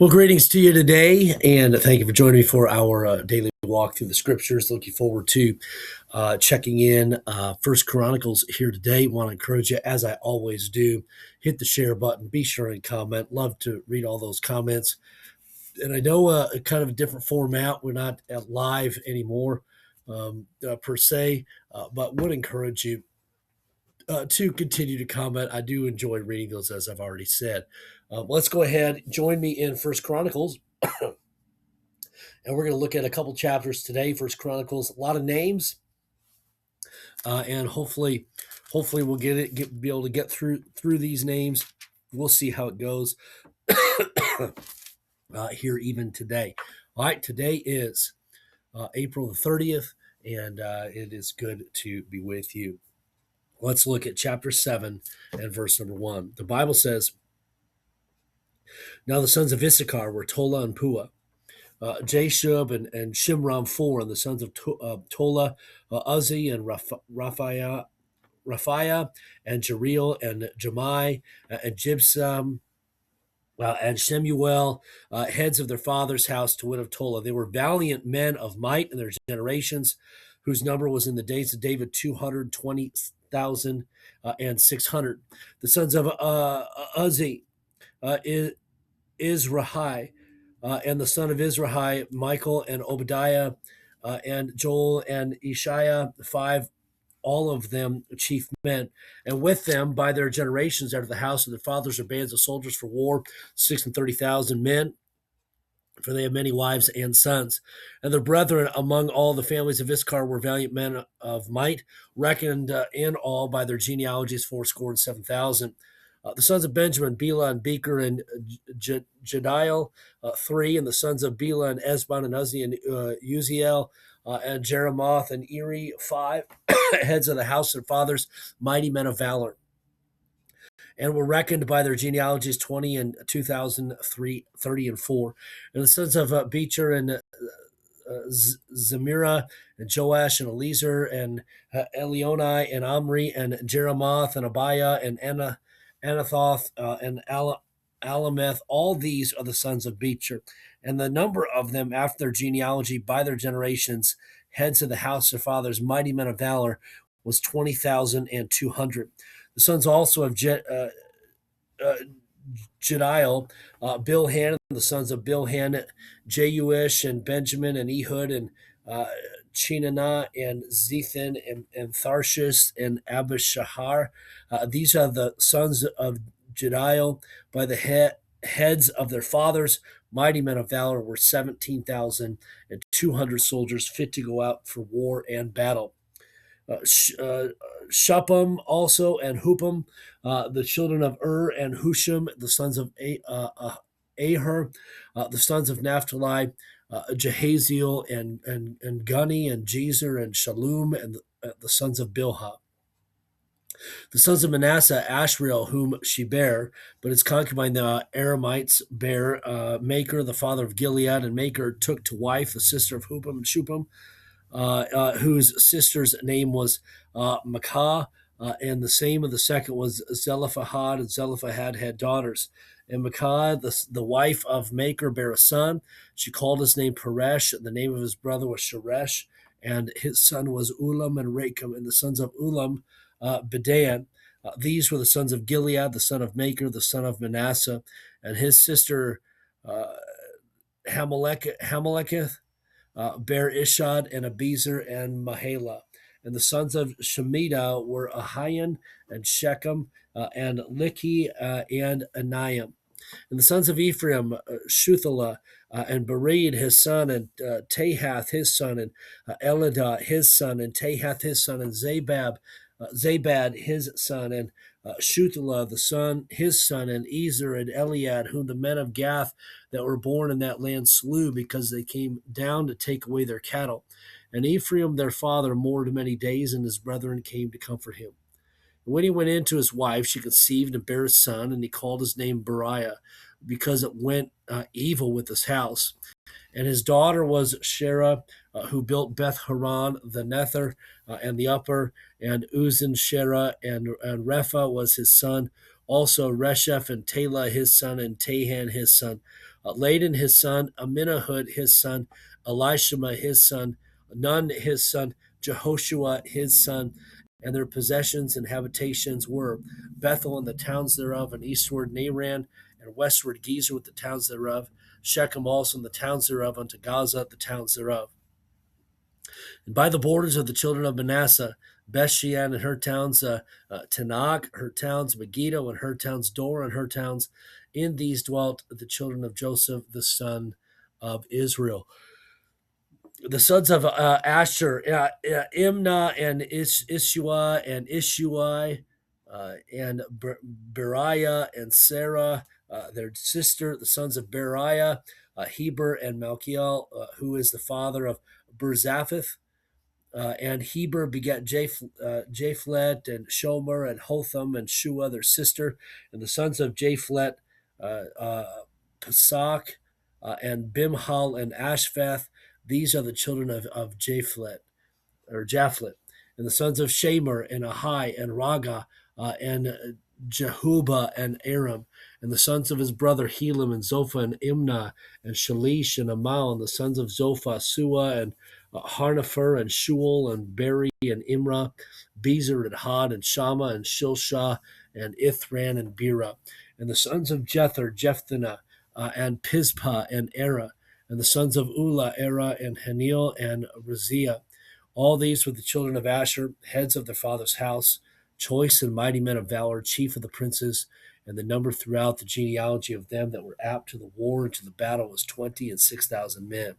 Well, greetings to you today, and thank you for joining me for our daily walk through the scriptures. Looking forward to checking in First Chronicles here today. Want to encourage you, as I always do, hit the share button. Be sure and comment. Love to read all those comments. And I know kind of a different format. We're not live anymore per se, but would encourage you to continue to comment. I do enjoy reading those, as I've already said. Let's go ahead. Join me in First Chronicles, and we're going to look at a couple chapters today. First Chronicles, a lot of names, and hopefully we'll be able to get through these names. We'll see how it goes here even today. All right, today is April the 30th, and it is good to be with you. Let's look at chapter 7 and verse number 1. The Bible says, "Now the sons of Issachar were Tola and Pua, Jashub and Shimron 4, and the sons of Tola, Uzzi and Raphiah, and Jeriel and Jemai, and Jibsam, and Shemuel, heads of their father's house, to wit of Tola. They were valiant men of might in their generations, whose number was in the days of David 220,000 and 600. The sons of Uzzi, Izrahi, and the son of Izrahi, Michael and Obadiah, and Joel and Ishiah, 5, all of them chief men. And with them, by their generations, out of the house of their fathers, are bands of soldiers for war, 630,000 men, for they have many wives and sons. And their brethren among all the families of Issachar were valiant men of might, reckoned in all by their genealogies 7,000. The sons of Benjamin, Bela and Becher and Jediel, 3, and the sons of Bela and Esbon and Uzzi and Uziel, and Jeremoth and Eri, 5, heads of the house of fathers, mighty men of valor, and were reckoned by their genealogies 20 and 2,030 and 4. And the sons of Becher and Zemira and Joash and Eliezer and Elionai and Omri and Jeremoth and Abiah and Anathoth and Alameth. All these are the sons of Becher. And the number of them after their genealogy by their generations, heads of the house of fathers, mighty men of valor, was 20,200. The sons also of Jediel, Bilhan, the sons of Bilhan, Jeuish and Benjamin and Ehud and Chinanah and Zethan and Tharshish and Abishahar. These are the sons of Jediel by the heads of their fathers. Mighty men of valor were 17,200 soldiers fit to go out for war and battle. Shuppim also and Hupim, the children of and Hushim, the sons of Aher, the sons of Naphtali, Jehaziel and Guni and Jezer and Shalom, and the sons of Bilhah. The sons of Manasseh, Ashriel, whom she bare, but his concubine the Aramites bare, Maker, the father of Gilead, and Maker took to wife the sister of Hupim and Shupim, whose sister's name was Makah, and the same of the second was Zelophehad, and Zelophehad had daughters. And Makah, the wife of Maker, bare a son. She called his name Peresh, and the name of his brother was Sheresh, and his son was Ulam and Rakem, and the sons of Ulam, Bedan. These were the sons of Gilead, the son of Maker, the son of Manasseh, and his sister Hameleketh, bare Ishad and Abizer and Mahala. And the sons of Shemitah were Ahian and Shechem and Likhi and Anayim. And the sons of Ephraim, Shuthalah and Bered his son, and Tahath his son, and Eladah his son, and Tahath his son, and Zabad his son, and Shuthalah his son, and Ezer and Eliad, whom the men of Gath that were born in that land slew, because they came down to take away their cattle. And Ephraim their father mourned many days, and his brethren came to comfort him. And when he went in to his wife, she conceived and bare a son, and he called his name Beriah, because it went evil with his house. And his daughter was Sherah, who built Beth Haran, the nether, and the upper, and Uzan Sherah, and Repha was his son. Also Resheph and Tela his son, and Tahan his son, Ladan his son, Aminahud his son, Elishama his son, Nun his son, Jehoshua his son. And their possessions and habitations were Bethel and the towns thereof, and eastward Naran, and westward Gezer with the towns thereof, Shechem also and the towns thereof, unto Gaza the towns thereof. And by the borders of the children of Manasseh, Bethshean and her towns, Tanakh, her towns, Megiddo and her towns, Dor and her towns. In these dwelt the children of Joseph, the son of Israel. The sons of Asher, Imnah and Ishua and Ishui, and Beriah and Sarah, their sister, the sons of Beriah, Heber and Malchiel, who is the father of Berzapheth. And Heber begat Japhlet and Shomer and Hotham and Shua, their sister, and the sons of Japhlet, Pesach, and Bimhal and Ashvath. These are the children of Japhlet or Japhlet, and the sons of Shamer and Ahai and Raga, and Jehuba and Aram, and the sons of his brother Helam and Zophah and Imnah and Shalish and Amal, and the sons of Zophah, Sua and Harnepher and Shual and Beri and Imrah, Bezer and Had and Shama and Shilshah and Ithran and Bera, and the sons of Jether, Jephthah, and Pispa and Era, and the sons of Ulah, Era and Hanil and Raziah. All these were the children of Asher, heads of their father's house, choice and mighty men of valor, chief of the princes, and the number throughout the genealogy of them that were apt to the war and to the battle was 20,006 men.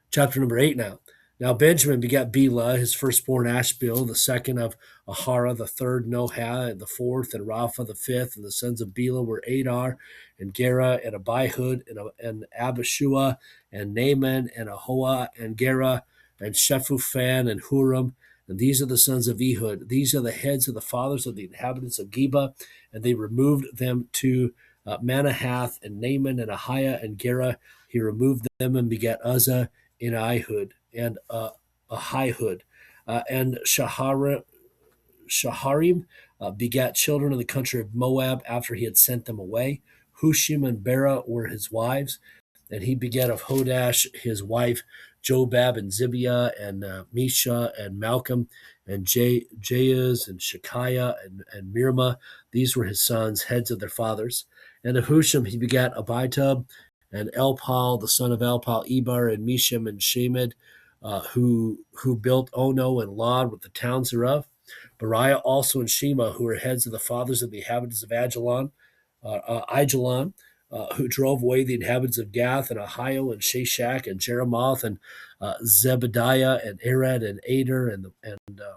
Chapter number 8 now. Now Benjamin begat Bela, his firstborn Ashbel, the second of Ahara, the third Nohah, and the fourth, and Rapha, the fifth. And the sons of Bela were Adar, and Gera, and Abihud, and Abishua, and Naaman, and Ahoah, and Gera, and Shephufan, and Huram. And these are the sons of Ehud. These are the heads of the fathers of the inhabitants of Geba, and they removed them to Manahath, and Naaman, and Ahiah, and Gera. He removed them and begat Uzzah in Ihud, and Ahihud, and Shaharim begat children of the country of Moab after he had sent them away. Hushim and Bera were his wives, and he begat of Hodash his wife Jobab and Zibiah and Misha and Malcolm and Jaaz and Shekiah and Mirma. These were his sons, heads of their fathers. And of Hushim he begat Abitub and Elpal, the son of Elpal, Eber and Misham and Shemed, who built Ono and Lod with the towns thereof. Beriah also and Shema, who were heads of the fathers of the inhabitants of Aijalon, who drove away the inhabitants of Gath and Ahio and Shashak and Jeremoth and Zebediah and Arad and Ader and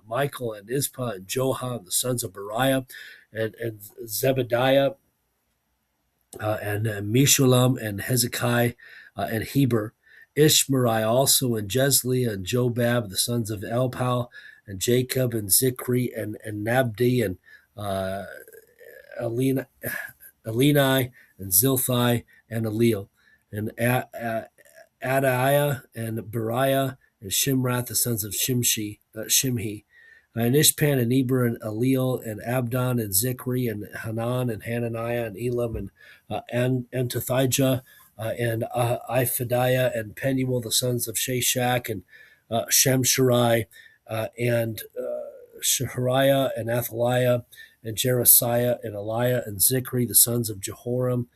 Michael and Ispa and Joha, the sons of Beriah, and Zebediah, and Meshulam and Hezekiah, and Heber, Ishmerai also, and Jezli and Jobab, the sons of Elpal, and Jacob and Zikri and Nabdi and Elinai and Zilthai and Eliel, and Adaiah and Beriah and Shimrath, the sons of Shimhi, and Ishpan and Eber and Eliel and Abdon and Zikri and Hanan and Hananiah and Elam and Antothijah and Iphadiah and Penuel, the sons of Shashak and Shemsharai and Shehariah and Athaliah and Jerasiah and Eliah and Zikri, the sons of Jehoram.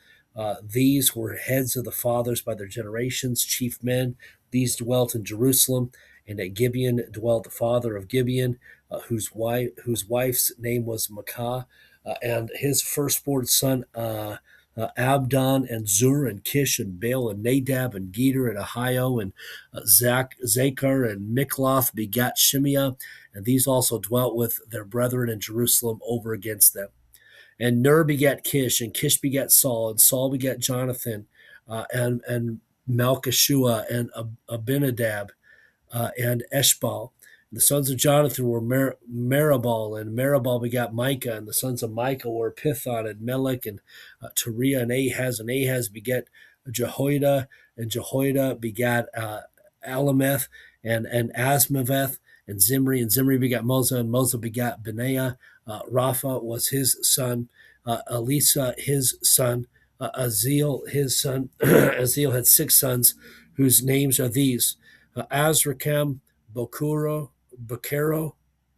These were heads of the fathers by their generations, chief men. These dwelt in Jerusalem, and at Gibeon dwelt the father of Gibeon, whose wife's name was Maacah, and his firstborn son Abdon and Zur and Kish and Baal and Nadab and Geder and Ahio and Zachar and Mikloth begat Shimeah, and these also dwelt with their brethren in Jerusalem over against them. And Ner begat Kish, and Kish begat Saul, and Saul begat Jonathan, and Malchishua, and Abinadab, and Eshbal. And the sons of Jonathan were Maribal, and Maribal begat Micah, and the sons of Micah were Pithon, and Melech, and Teriah, and Ahaz begat Jehoiada, and Jehoiada begat Alameth, and Asmaveth, and Zimri begat Moza, and Moza begat Benaiah. Rapha was his son. Elisa his son, Aziel his son. Aziel had six sons, whose names are these: Azrikam, Bokuro, Bekero,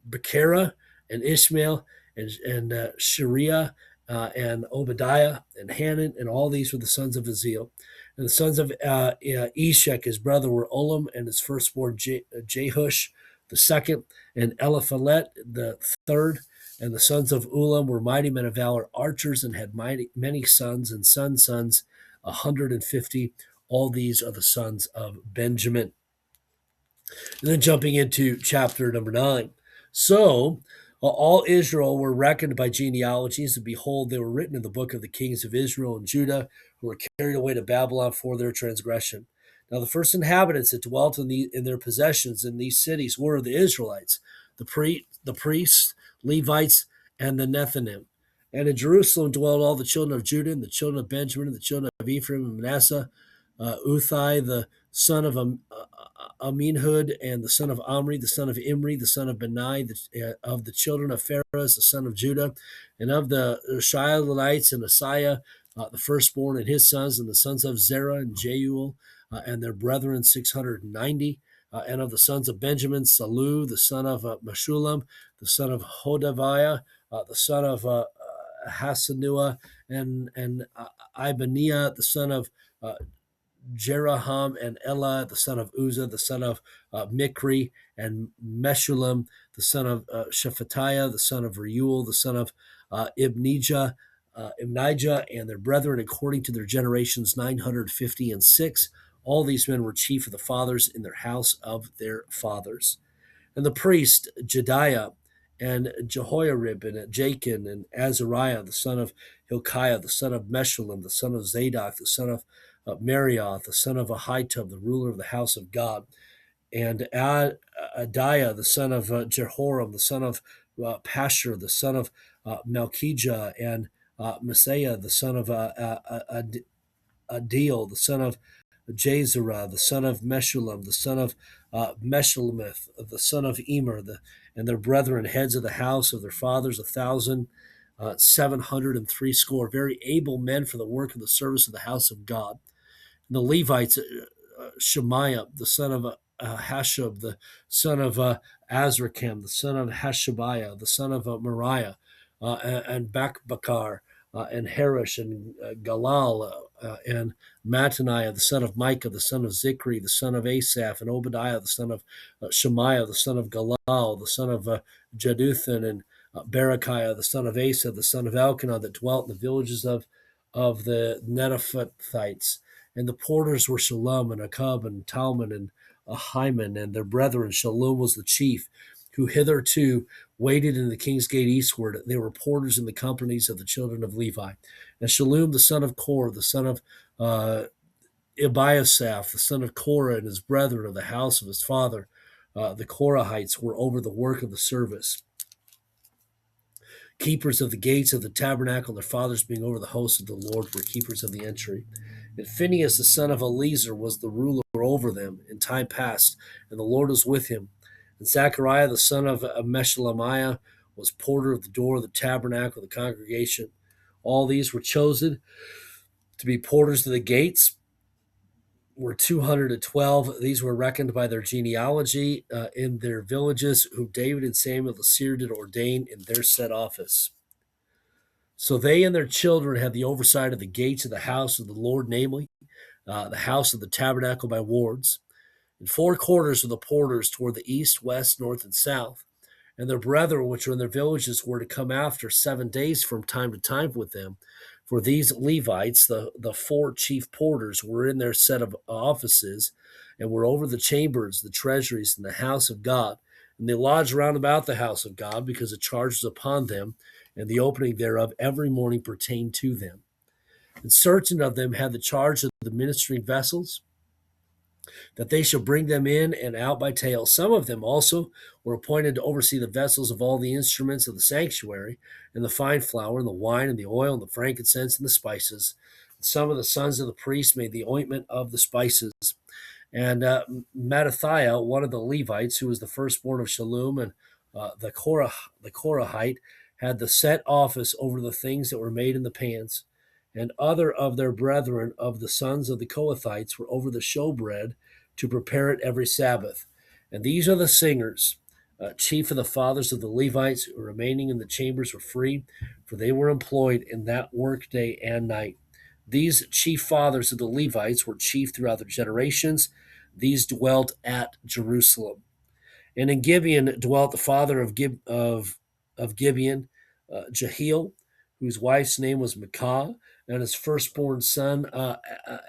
Bekera, and Ishmael, and Shariah, and Obadiah, and Hanan, and all these were the sons of Aziel. And the sons of Eshek, his brother, were Olam, and his firstborn Jehush, the second, and Eliphalet, the third. And the sons of Ulam were mighty men of valor, archers, and had many sons and sons, 150. All these are the sons of Benjamin. And then jumping into chapter number 9. So all Israel were reckoned by genealogies, and behold, they were written in the book of the kings of Israel and Judah, who were carried away to Babylon for their transgression. Now the first inhabitants that dwelt in their possessions in these cities were the Israelites, the priests, Levites, and the Nethinim. And in Jerusalem dwelled all the children of Judah, and the children of Benjamin, and the children of Ephraim and Manasseh, Uthai, the son of Aminhud, and the son of Omri, the son of Imri, the son of Benai, of the children of Pharez, the son of Judah, and of the Shilealites and Asaiah, the firstborn, and his sons, and the sons of Zerah and Jeuel, and their brethren, 690. And of the sons of Benjamin, Salu, the son of Meshulam, the son of Hodaviah, the son of Hasanua, and Ibaniah, the son of Jeraham, and Elah, the son of Uzzah, the son of Mikri, and Meshulam, the son of Shephatiah, the son of Reuel, the son of Ibnijah, and their brethren, according to their generations, 956. All these men were chief of the fathers in their house of their fathers. And the priest Jediah, and Jehoiarib, and Jachin, and Azariah, the son of Hilkiah, the son of Meshullam, the son of Zadok, the son of Marioth, the son of Ahitub, the ruler of the house of God, and Adiah, the son of Jehoram, the son of Pashur, the son of Malchijah, and Messiah, the son of Adil, the son of Jezerah, the son of Meshulam, the son of Meshulamith, the son of Emer, and their brethren, heads of the house of their fathers, 1,703 score, very able men for the work of the service of the house of God. And the Levites, Shemaiah, the son of Hashub, the son of Azrikam, the son of Hashabiah, the son of Moriah, and Bakbakar, and Harish, and Galal, and Mattaniah, the son of Micah, the son of Zikri, the son of Asaph, and Obadiah, the son of Shemaiah, the son of Galal, the son of Jeduthun, and Berechiah, the son of Asa, the son of Elkanah, that dwelt in the villages of the Netophathites. And the porters were Shalom, and Akub, and Talmon, and Ahiman, and their brethren. Shalom was the chief, who hitherto waited in the king's gate eastward. They were porters in the companies of the children of Levi. And Shalom, the son of Korah, the son of Ebiasaph, the son of Korah, and his brethren of the house of his father, the Korahites, were over the work of the service, keepers of the gates of the tabernacle, their fathers being over the host of the Lord, were keepers of the entry. And Phinehas, the son of Eleazar, was the ruler over them in time past, and the Lord was with him. And Zechariah, the son of Meshelemiah, was porter of the door of the tabernacle of the congregation. All these were chosen to be porters of the gates, were 212. These were reckoned by their genealogy in their villages, whom David and Samuel the seer did ordain in their set office. So they and their children had the oversight of the gates of the house of the Lord, namely the house of the tabernacle by wards. And 4 quarters of the porters toward the east, west, north, and south. And their brethren, which were in their villages, were to come after 7 days from time to time with them. For these Levites, the 4 chief porters, were in their set of offices, and were over the chambers, the treasuries, and the house of God. And they lodged round about the house of God, because the charge was upon them, and the opening thereof every morning pertained to them. And certain of them had the charge of the ministering vessels, that they shall bring them in and out by tale. Some of them also were appointed to oversee the vessels of all the instruments of the sanctuary, and the fine flour, and the wine, and the oil, and the frankincense, and the spices. And some of the sons of the priests made the ointment of the spices. And Mattathiah, one of the Levites, who was the firstborn of Shalom, and the Korahite, had the set office over the things that were made in the pans, and other of their brethren of the sons of the Kohathites were over the showbread to prepare it every Sabbath. And these are the singers, chief of the fathers of the Levites, who remaining in the chambers were free, for they were employed in that work day and night. These chief fathers of the Levites were chief throughout their generations. These dwelt at Jerusalem. And in Gibeon dwelt the father of Gibeon, Jehiel, whose wife's name was Makah, and his firstborn son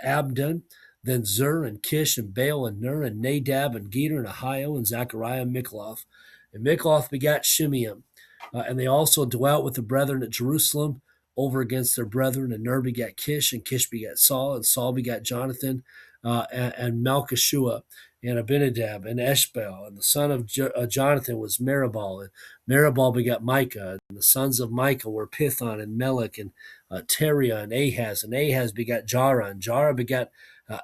Abdon, then Zur and Kish and Baal and Ner and Nadab and Gedor and Ahio and Zechariah and Mikloth. And Mikloth begat Shimeam. And they also dwelt with the brethren at Jerusalem over against their brethren. And Ner begat Kish, and Kish begat Saul, and Saul begat Jonathan and Malchishua and Abinadab and Eshbaal. And the son of Jonathan was Meribal, and Meribal begat Micah. And the sons of Micah were Pithon and Melech and Teriah and Ahaz begat Jarah, and Jarah begat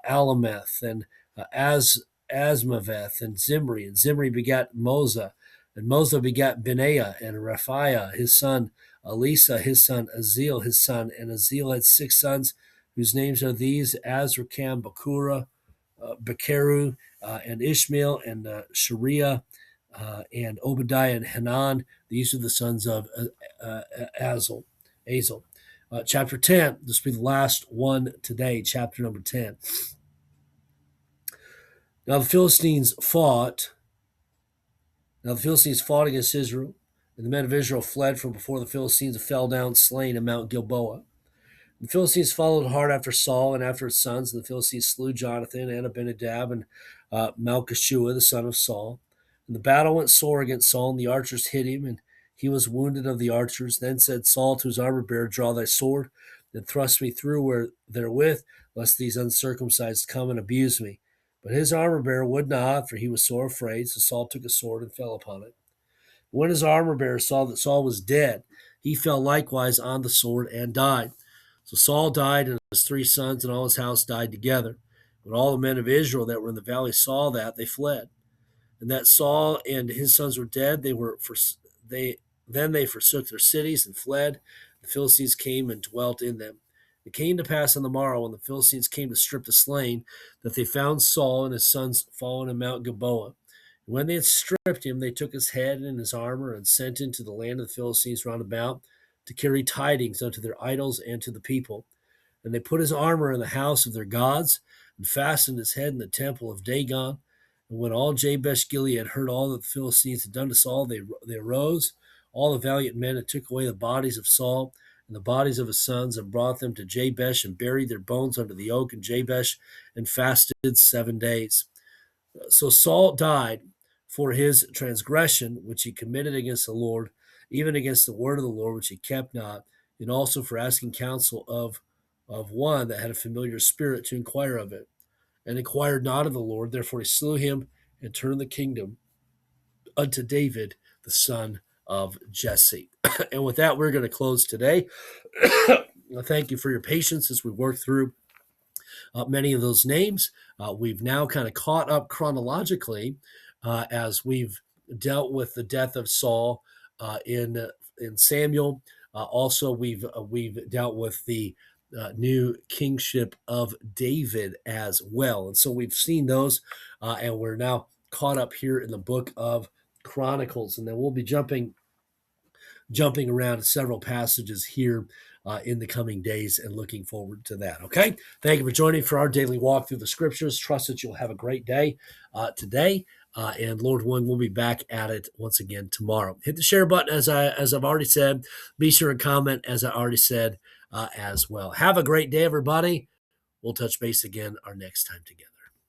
Alameth and Asmaveth and Zimri begat Moza, and Moza begat Benaiah and Raphiah his son, Elisa his son, Aziel his son, and Aziel had 6 sons, whose names are these: Azrikam, Bakura, Bekeru, and Ishmael, and Shariah, and Obadiah, and Hanan. These are the sons of Azel. Chapter 10, this will be the last one today, chapter number 10. Now the Philistines fought against Israel, and the men of Israel fled from before the Philistines and fell down slain in Mount Gilboa. The Philistines followed hard after Saul and after his sons, and the Philistines slew Jonathan and Abinadab and Malchishua, the son of Saul. And the battle went sore against Saul, and the archers hit him, and he was wounded of the archers. Then said Saul to his armor bearer, Draw thy sword, and thrust me through therewith, lest these uncircumcised come and abuse me. But his armor bearer would not, for he was sore afraid. So Saul took a sword and fell upon it. When his armor bearer saw that Saul was dead, he fell likewise on the sword and died. So Saul died, and his 3 sons and all his house died together. When all the men of Israel that were in the valley saw that, they fled. And that Saul and his sons were dead, they forsook their cities and fled. The Philistines came and dwelt in them. It came to pass on the morrow, when the Philistines came to strip the slain, that they found Saul and his sons fallen in Mount Gilboa. And when they had stripped him, they took his head and his armor and sent into the land of the Philistines round about to carry tidings unto their idols and to the people. And they put his armor in the house of their gods, and fastened his head in the temple of Dagon. And when all Jabesh Gilead heard all that the Philistines had done to Saul, they arose, all the valiant men, and took away the bodies of Saul and the bodies of his sons, and brought them to Jabesh, and buried their bones under the oak in Jabesh, and fasted 7 days. So Saul died for his transgression which he committed against the Lord, even against the word of the Lord which he kept not, and also for asking counsel of one that had a familiar spirit to inquire of it, and inquired not of the Lord. Therefore he slew him, and turned the kingdom unto David, the son of Jesse. And with that, we're going to close today. Thank you for your patience as we work through many of those names. We've now kind of caught up chronologically as we've dealt with the death of Saul in Samuel. Also, we've dealt with the new kingship of David as well. And so we've seen those, and we're now caught up here in the book of Chronicles. And then we'll be jumping around several passages here in the coming days, and looking forward to that. Okay. Thank you for joining for our daily walk through the scriptures. Trust that you'll have a great day today. And Lord willing, we'll be back at it once again tomorrow. Hit the share button as I've already said. Be sure to comment as I already said as well. Have a great day, everybody. We'll touch base again our next time together.